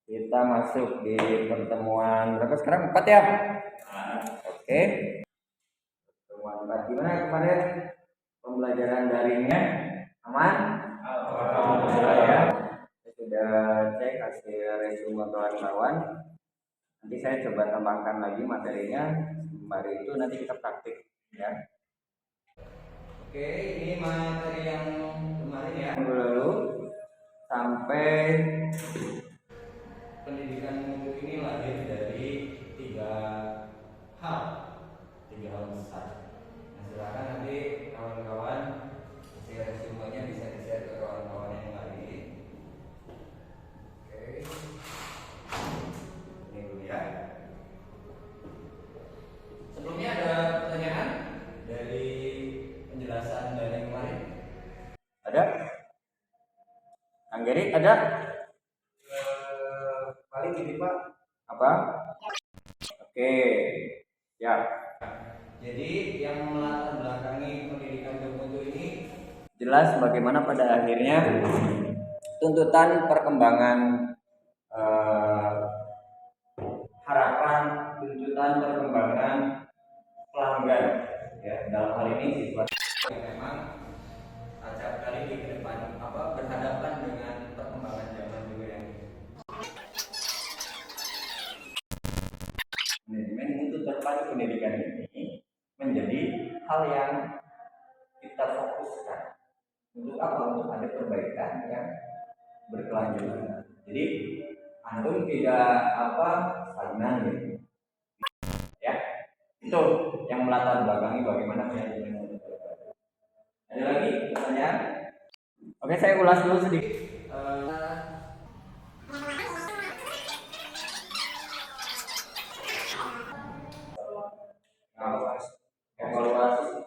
Kita masuk di pertemuan berapa sekarang? 4 ya? Oke. Pertemuan 4. Gimana kemarin pembelajaran daringnya? Aman? Alhamdulillah ya. Saya sudah cek hasil resume kawan-kawan. Nanti saya coba tambahkan lagi materinya. Sembari itu nanti kita praktik ya. Oke, ini materi yang kemarin ya. Minggu lalu sampai pendidikan mutu ini lahir dari tiga hal besar. Nah, silakan nanti kawan-kawan hasil resumenya bisa di-share ke kawan-kawan yang lain. Oke, ini dulu ya. Sebelumnya ada pertanyaan dari penjelasan dari kemarin? Ada? Anggeri ada? Paling ini Pak. Apa? Oke, ya. Jadi yang melatar belakangi pendidikan bermutu ini jelas bagaimana pada akhirnya tuntutan perkembangan harapan, tuntutan perkembangan pelanggan ya, dalam hal ini siswa yang memang acap kali di depan berhadapan dengan perkembangan zaman juga yang manajemen mutu terpadu pendidikan ini menjadi hal yang kita fokuskan untuk apa? Untuk ada perbaikan yang berkelanjutan. Jadi antum tidak stagnan gitu. Ya, itu yang melatar belakangi bagaimana manajemen mutu terpadu. Ada lagi pertanyaan? Oke, saya ulas dulu sedikit. Evaluasi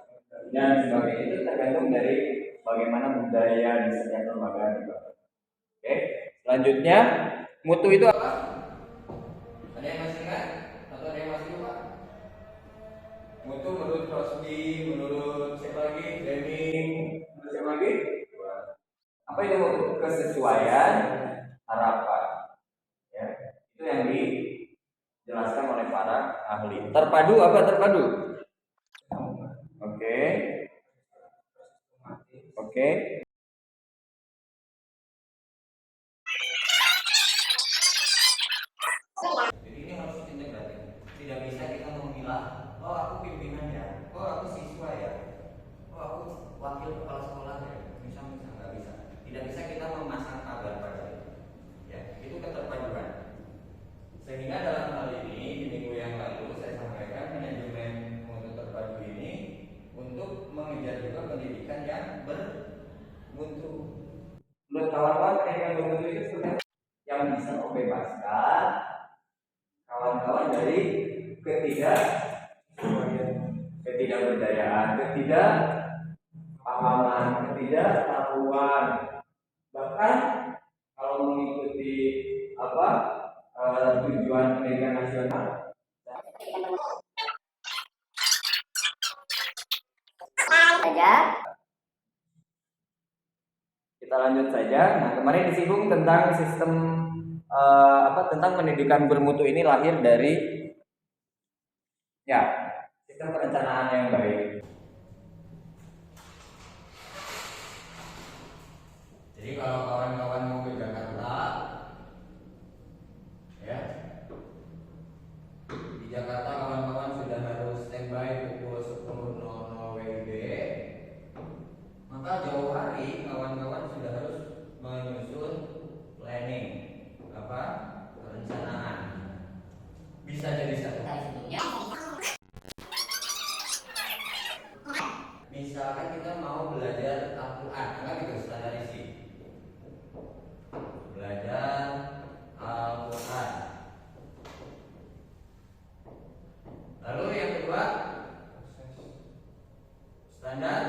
dan sebagainya itu tergantung dari bagaimana budaya di setiap lembaga juga. Oke, selanjutnya mutu itu apa? Ada yang masih ingat atau ada yang masih lupa? Mutu menurut Crosby, menurut siapa lagi? Deming, menurut siapa lagi? Apa itu mutu? Kesesuaian harapan. Ya, itu yang dijelaskan oleh para ahli. Terpadu apa terpadu? Oke. Oke. Jadi ini harus integratif. Tidak bisa kita memilah, oh aku pimpinan ya, oh aku siswa ya, oh aku wakil kepala sekolah ya, misalnya nggak bisa. Tidak bisa kita memasang tagar pada itu. Ya, itu keterpaduan. Sehingga dalam hal ini di minggu yang lalu saya sampaikan manajemen mutu terpadu ini untuk mengejar juga pendidikan yang bermutu. Menurut kawan-kawan pendidikan bermutu itu sebenarnya yang bisa membebaskan kawan-kawan dari ketidakberdayaan, ketidakpahaman, ketidaktahuan. Bahkan kalau mengikuti tujuan pendidikan nasional saja. Kita lanjut saja. Nah, kemarin disinggung tentang sistem tentang pendidikan bermutu ini lahir dari sistem perencanaan yang baik. Jadi kalau kawan-kawan mau ke Jakarta, ya, di Jakarta kawan-kawan sudah harus standby pukul 10.00 WIB. Maka jauh hari kawan-kawan sudah harus menyusun planning, perencanaan. Bisa jadi satu hari sebelumnya. Misalkan kita mau belajar Al-Quran, anggap itu standar isi. Belajar Al-Quran. Lalu yang kedua, standar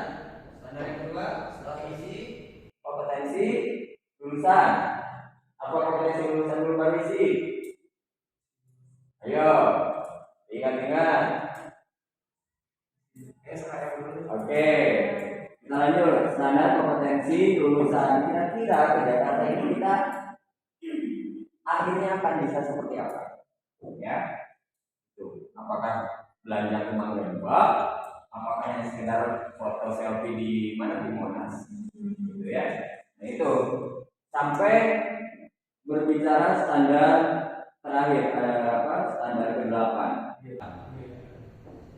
yang kedua setelah isi kompetensi lulusan. Apa kompetensi lulusan belum baru isi? Ayo, ingat-ingat. Oke, kita lanjut. Standar kompetensi lulusan. Kira-kira ke Jakarta ini kita akhirnya akan bisa seperti apa? Ya, tuh. Apakah belanja ke Mangga 2? Apakah hanya sekedar foto selfie di mana, di Monas? Gitu ya. Nah itu sampai berbicara standar terakhir, standar ke-8.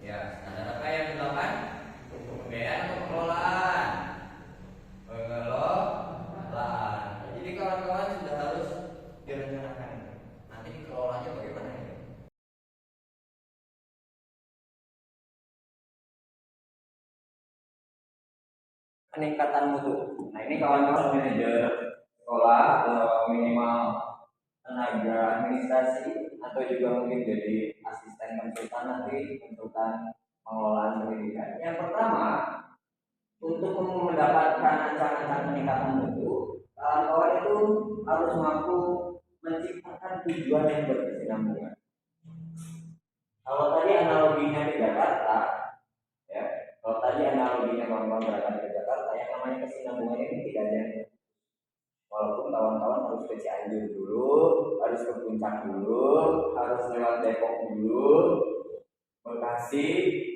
Ya, standar apa yang ke-8? Pembiayaan atau pengelolaan? Pengelolaan. Jadi kawan-kawan sudah harus direncanakan. Nanti dikelolanya bagaimana ya? Peningkatan mutu. Nah ini kawan-kawan manajer sekolah atau minimal tenaga administrasi atau juga mungkin jadi asisten konsultan nanti, konsultan pengelolaan pendidikan. Yang pertama, untuk mendapatkan ancang-ancang peningkatan mutu, kawan-kawan itu harus mampu menciptakan tujuan yang berkesinambungan. Kalau tadi analoginya di Jakarta, ya, kalau tadi analoginya kawan-kawan berangkat ke Jakarta, yang namanya kesinambungan ini tidak ada. Walaupun kawan-kawan harus ke Cianjur dulu, harus ke Puncak dulu, harus lewat Depok dulu, Bekasi,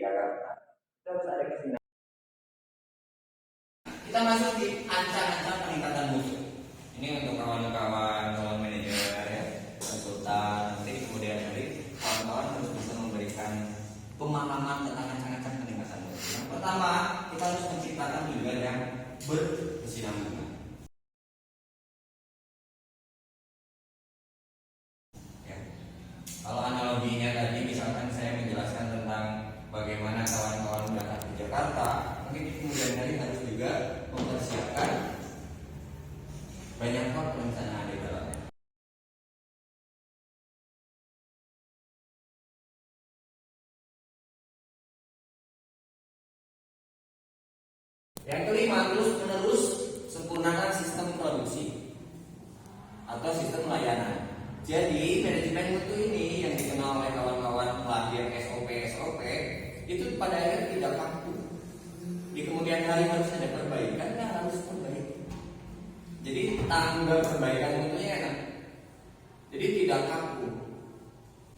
Jakarta. Kita harus ada kesinambungan. Kita masuk di ancang-ancang peningkatan mutu. Ini untuk kawan-kawan manajer, ya, konsultan. Nanti kemudian hari kawan-kawan harus bisa memberikan pemahaman tentang ancang-ancang peningkatan mutu. Yang pertama, kita harus menciptakan tujuan yang berkesinambungan. Kalau analoginya tadi, misalkan saya menjelaskan tentang bagaimana kawan-kawan berangkat ke Jakarta, mungkin kemudian hari harus juga mempersiapkan banyak hal perencanaan di dalamnya. Yang kelima, terus-menerus sempurnakan sistem produksi atau sistem layanan. Jadi manajemen mutu ini yang dikenal oleh kawan-kawan pelatihan SOP itu pada akhirnya tidak kaku. Di kemudian hari harus ada perbaikan, harus perbaiki. Jadi tangga perbaikan mutunya enak. Jadi tidak kaku.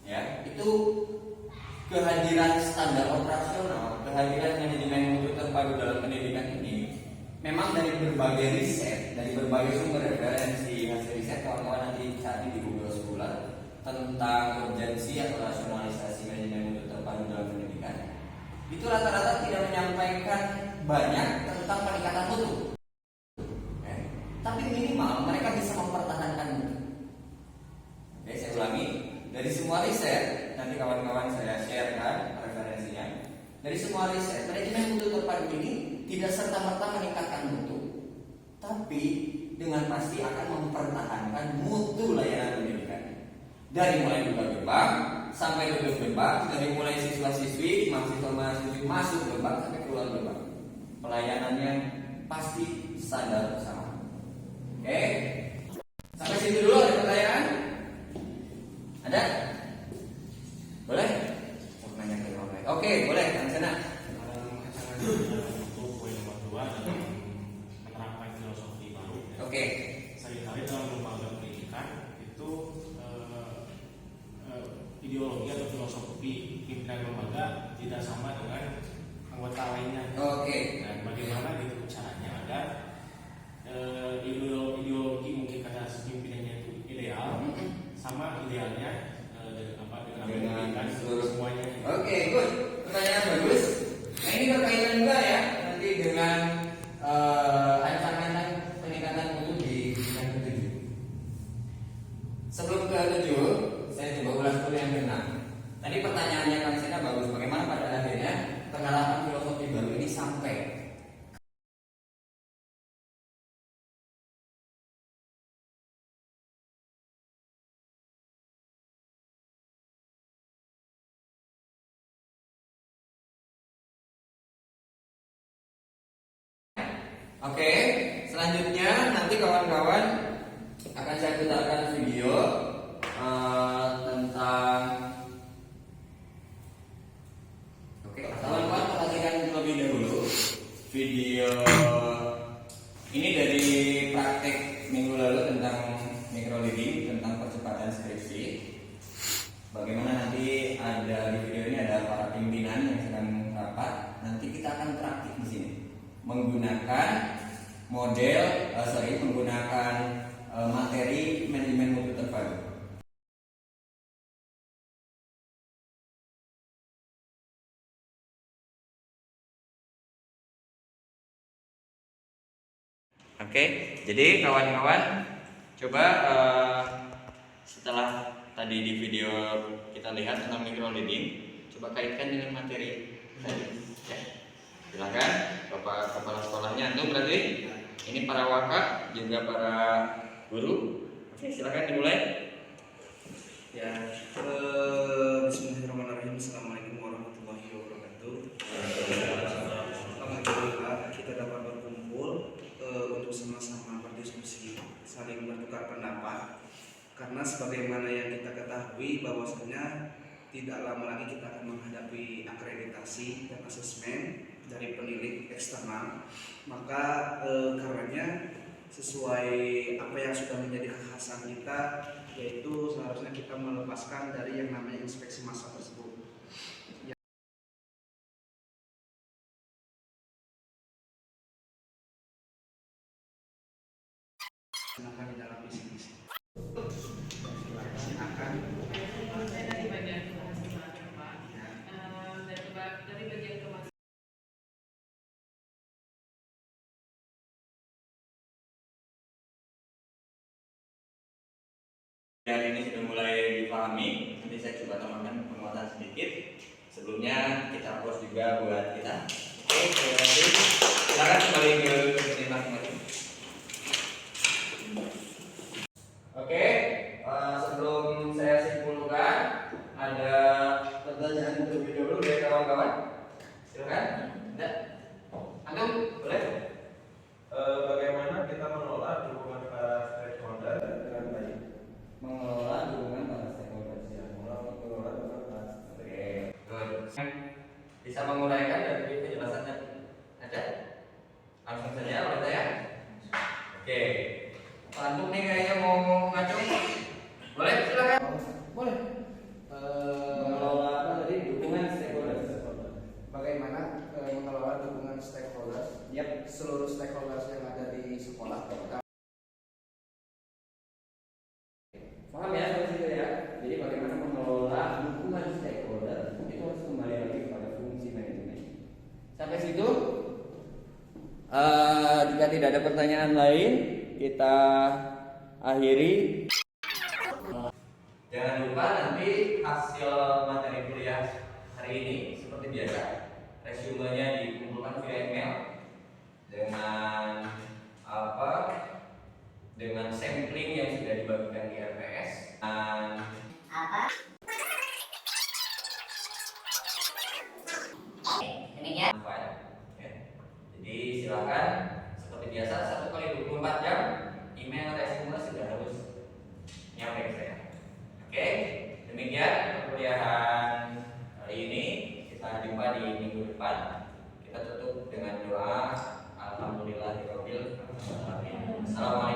Ya, itu kehadiran standar operasional, kehadiran manajemen mutu terpadu dalam pendidikan ini memang dari berbagai riset, dari berbagai sumber referensi hasil riset kawan-kawan nanti cari di Google Scholar tentang urgensi atau rasionalisasi manajemen mutu terpadu dalam pendidikan. Itu rata-rata tidak menyampaikan banyak tentang peningkatan mutu, tapi minimal mereka bisa mempertahankan mutu. Oke, saya ulangi, dari semua riset nanti kawan-kawan saya sharekan referensinya. Dari semua riset, manajemen mutu terpadu ini tidak serta-merta meningkatkan mutu, tapi dengan pasti akan mempertahankan mutu layanan pendidikan. Dari mulai buka gerbang sampai tutup gerbang, dari mulai siswa-siswi, mahasiswa-mahasiswi masuk gerbang sampai keluar gerbang, pelayanannya pasti standar sama. Oke, sampai situ dulu. Ada pertanyaan? Ada? Boleh? Oke, boleh. Kang Sana. Menerapkan filosofi baru. Oke. Seringkali dalam lembaga pendidikan itu ideologi atau filosofi pimpinan lembaga tidak sama dengan anggota lainnya. Oke. Dan bagaimana gitu caranya agar ideologi Oke, selanjutnya nanti kawan-kawan akan saya putarkan video tentang. Oke, kawan-kawan perhatikan terlebih dahulu video ini dari praktek minggu lalu tentang microleading, tentang percepatan skripsi. Bagaimana nanti ada di video ini ada para pimpinan yang sedang rapat. Nanti kita akan praktik di sini menggunakan menggunakan materi manajemen mutu terpadu. Oke, jadi kawan-kawan coba setelah tadi di video kita lihat tentang microleading, coba kaitkan dengan materi tadi. Ya. Silakan Bapak Kepala Sekolahnya, antum berarti ini para waka juga para guru. Oke, silakan dimulai. Ya, bismillahirrahmanirrahim. Assalamualaikum warahmatullahi wabarakatuh. Alhamdulillah kita dapat berkumpul untuk sama-sama berdiskusi, saling bertukar pendapat. Karena sebagaimana yang kita ketahui bahwasanya tidak lama lagi kita akan menghadapi akreditasi dan asesmen dari penilik eksternal. Maka karenanya sesuai apa yang sudah menjadi kekhasan kita, yaitu seharusnya kita melepaskan dari yang namanya inspeksi massa tersebut. Silakan di dalam misi-misi. Silakan. Dari bagian kemahasiswaan, Pak. Dari bagian kemahasiswaan. Dan ini sudah mulai dipahami. Nanti saya coba tambahkan penguatan sedikit. Sebelumnya kita post juga buat kita. Oke, terima kasih. Silakan kembali ke sini masing-masing. Oke, sebelum saya simpulkan, ada pertanyaan terlebih dahulu dari kawan-kawan. Silakan. Ada? Antum boleh? Bagaimana kita mengelola dukungan para stakeholder dengan baik? Mengelola dukungan para stakeholder. Mengelola dukungan para Oke, good. Bisa menguraikan dari penjelasannya? Ada? Langsung saja oleh saya. Oke. Pak Antum nih kayaknya mau ngacung. Boleh? Silakan. Boleh. Mengelola apa tadi? Dukungan stakeholder. Bagaimana mengelola dukungan stakeholders? Yap. Seluruh stakeholders yang ada di sekolah. Paham ya sampai situ ya? Jadi bagaimana mengelola dukungan stakeholder itu harus kembali lagi kepada fungsi manajemen. Sampai situ. Jika tidak ada pertanyaan lain, kita akhiri. Jangan lupa nanti hasil materi kuliah hari ini seperti biasa, resumenya dikumpulkan via email dengan apa? Dengan sampling yang sudah dibagikan di RPS dan demikian. Ya. Jadi silakan seperti biasa 1 kali 24 jam email resume sudah harus nyampe ke saya. Oke, demikian perkuliahan hari ini. Kita jumpa di minggu depan. Kita tutup dengan doa alhamdulillahirabbil alamin. Assalamualaikum.